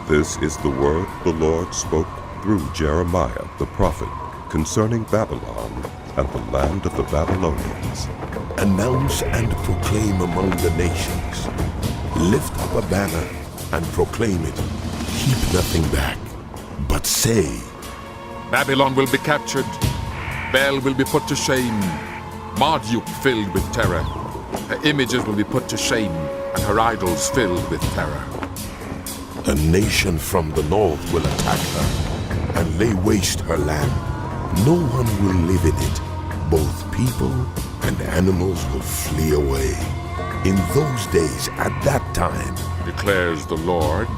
This is the word the Lord spoke through Jeremiah the prophet concerning Babylon and the land of the Babylonians. Announce and proclaim among the nations. Lift up a banner and proclaim it. Keep nothing back, but say, Babylon will be captured. Bel will be put to shame. Marduk filled with terror. Her images will be put to shame, and her idols filled with terror. A nation from the north will attack her and lay waste her land. No one will live in it. Both people and animals will flee away. In those days, at that time, declares the Lord,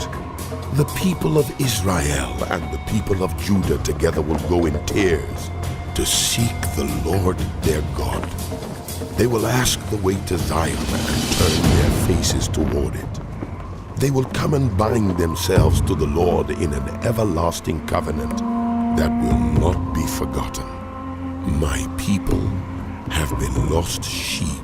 the people of Israel and the people of Judah together will go in tears to seek the Lord their God. They will ask the way to Zion and turn their faces toward it. They will come and bind themselves to the Lord in an everlasting covenant that will not be forgotten. My people have been lost sheep.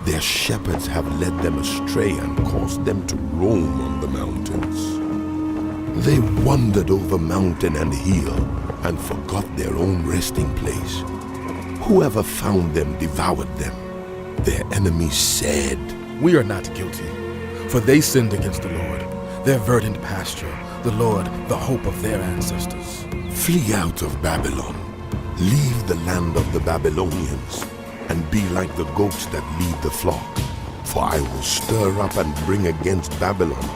Their shepherds have led them astray and caused them to roam on the mountains. They wandered over mountain and hill and forgot their own resting place. Whoever found them devoured them. Their enemies said, We are not guilty, for they sinned against the Lord, their verdant pasture, the Lord, the hope of their ancestors. Flee out of Babylon. Leave the land of the Babylonians and be like the goats that lead the flock. For I will stir up and bring against Babylon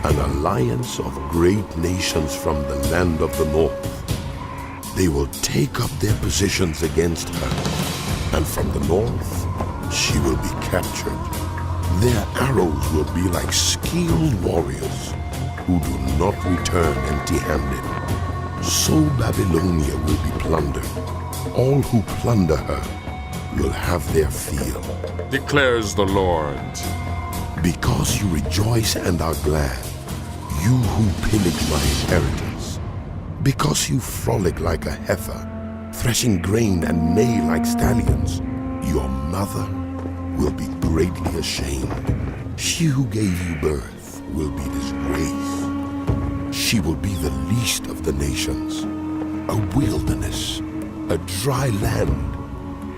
an alliance of great nations from the land of the north. They will take up their positions against her, and from the north she will be captured. Their arrows will be like skilled warriors who do not return empty-handed. So Babylonia will be plundered. All who plunder her will have their fill, declares the Lord. Because you rejoice and are glad, you who pillage my inheritance. Because you frolic like a heifer, threshing grain and neigh like stallions, your mother will be greatly ashamed. She who gave you birth will be disgraced. She will be the least of the nations, a wilderness, a dry land,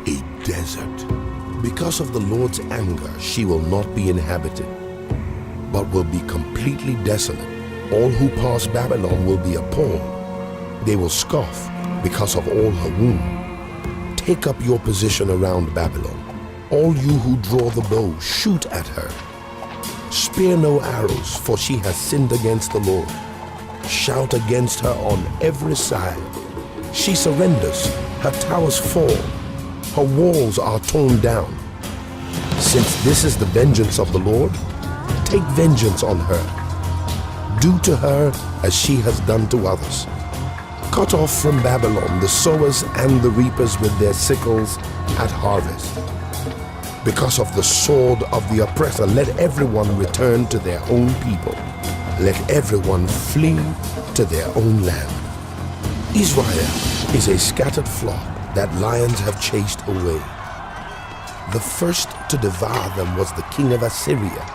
a desert. Because of the Lord's anger, she will not be inhabited, but will be completely desolate. All who pass Babylon will be appalled. They will scoff because of all her wound. Take up your position around Babylon. All you who draw the bow, shoot at her. Spare no arrows, for she has sinned against the Lord. Shout against her on every side. She surrenders, her towers fall, her walls are torn down. Since this is the vengeance of the Lord, take vengeance on her. Do to her as she has done to others. Cut off from Babylon the sowers and the reapers with their sickles at harvest. Because of the sword of the oppressor, let everyone return to their own people. Let everyone flee to their own land. Israel is a scattered flock that lions have chased away. The first to devour them was the king of Assyria.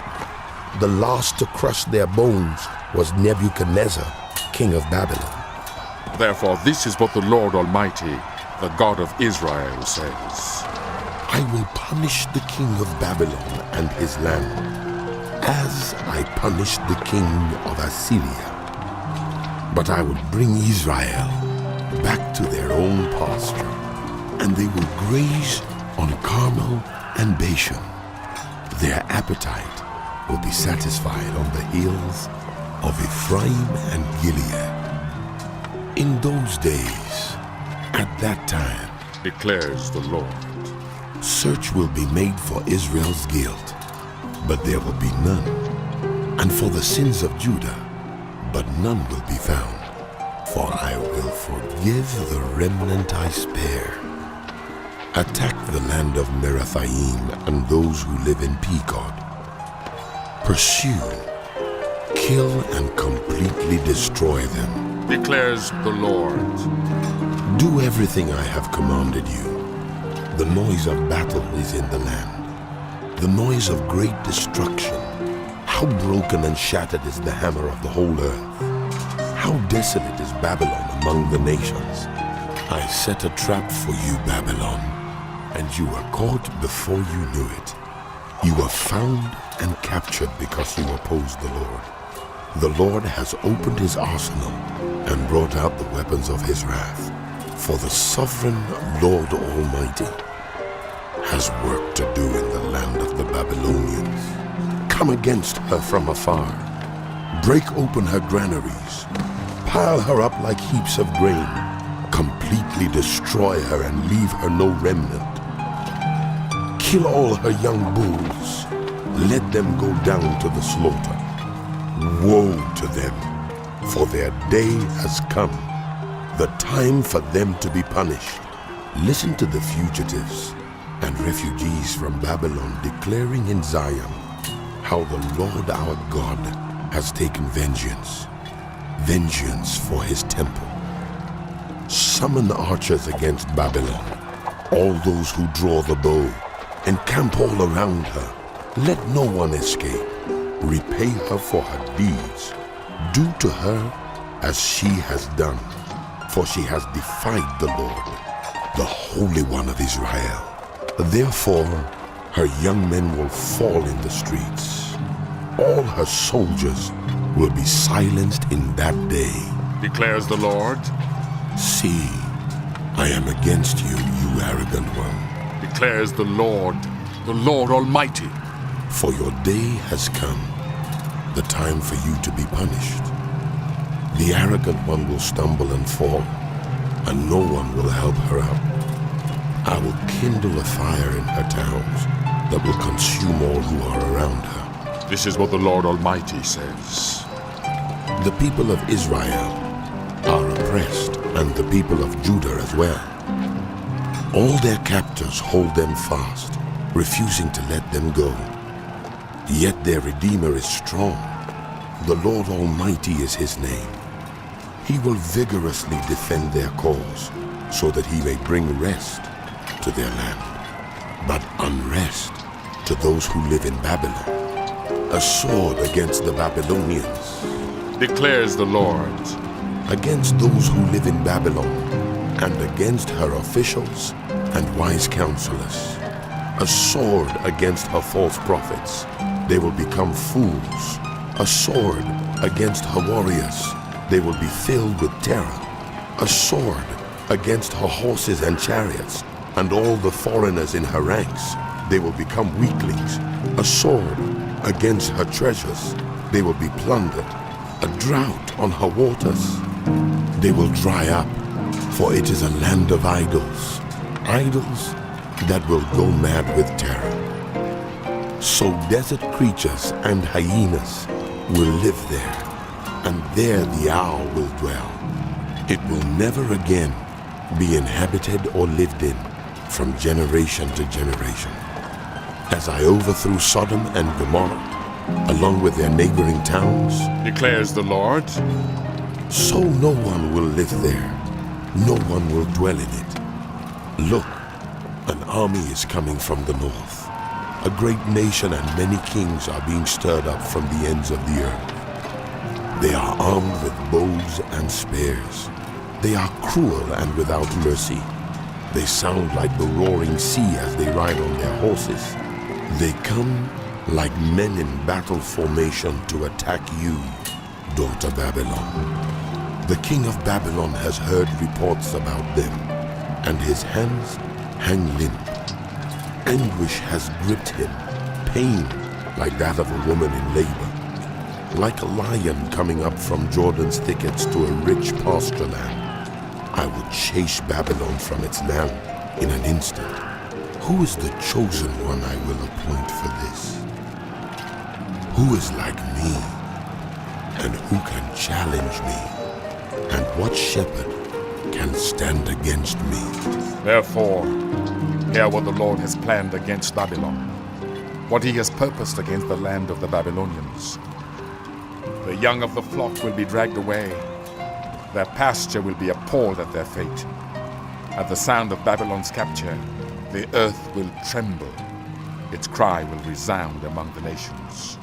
The last to crush their bones was Nebuchadnezzar, king of Babylon. Therefore, this is what the Lord Almighty, the God of Israel, says. I will punish the king of Babylon and his land, as I punished the king of Assyria. But I will bring Israel back to their own pasture, and they will graze on Carmel and Bashan. Their appetite will be satisfied on the hills of Ephraim and Gilead. In those days, at that time, declares the Lord, search will be made for Israel's guilt, but there will be none, and for the sins of Judah, but none will be found. For I will forgive the remnant I spare. Attack the land of Merathaim and those who live in Pekod. Pursue, kill, and completely destroy them, declares the Lord. Do everything I have commanded you. The noise of battle is in the land, the noise of great destruction. How broken and shattered is the hammer of the whole earth. How desolate is Babylon among the nations. I set a trap for you, Babylon, and you were caught before you knew it. You were found and captured because you opposed the Lord. The Lord has opened his arsenal and brought out the weapons of his wrath. For the sovereign Lord Almighty has work to do in the land of the Babylonians. Come against her from afar. Break open her granaries. Pile her up like heaps of grain. Completely destroy her and leave her no remnant. Kill all her young bulls. Let them go down to the slaughter. Woe to them, for their day has come, the time for them to be punished. Listen to the fugitives and refugees from Babylon declaring in Zion how the Lord our God has taken vengeance for his temple. Summon archers against Babylon, all those who draw the bow. Encamp all around her. Let no one escape. Repay her for her deeds. Do to her as she has done, for she has defied the Lord, the Holy One of Israel. Therefore, her young men will fall in the streets. All her soldiers will be silenced in that day, declares the Lord. See, I am against you, you arrogant one, declares the Lord Almighty. For your day has come, the time for you to be punished. The arrogant one will stumble and fall, and no one will help her up. I will kindle a fire in her towns that will consume all who are around her. This is what the Lord Almighty says. The people of Israel are oppressed, and the people of Judah as well. All their captors hold them fast, refusing to let them go. Yet their Redeemer is strong. The Lord Almighty is his name. He will vigorously defend their cause, so that he may bring rest to their land, but unrest to those who live in Babylon. A sword against the Babylonians, declares the Lord. Against those who live in Babylon, and against her officials and wise counselors. A sword against her false prophets. They will become fools. A sword against her warriors. They will be filled with terror. A sword against her horses and chariots, and all the foreigners in her ranks. They will become weaklings. A sword against her treasures. They will be plundered. A drought on her waters. They will dry up, for it is a land of idols. Idols that will go mad with terror. So desert creatures and hyenas will live there, and there the owl will dwell. It will never again be inhabited or lived in from generation to generation. As I overthrew Sodom and Gomorrah, along with their neighboring towns, declares the Lord, so no one will live there, no one will dwell in it. Look, an army is coming from the north. A great nation and many kings are being stirred up from the ends of the earth. They are armed with bows and spears. They are cruel and without mercy. They sound like the roaring sea as they ride on their horses. They come like men in battle formation to attack you, daughter Babylon. The king of Babylon has heard reports about them, and his hands hang limp. Anguish has gripped him, pain like that of a woman in labor. Like a lion coming up from Jordan's thickets to a rich pasture land, I will chase Babylon from its land in an instant. Who is the chosen one I will appoint for this? Who is like me, and who can challenge me? And what shepherd can stand against me? Therefore, hear what the Lord has planned against Babylon, what he has purposed against the land of the Babylonians. The young of the flock will be dragged away. Their pasture will be appalled at their fate. At the sound of Babylon's capture, the earth will tremble. Its cry will resound among the nations.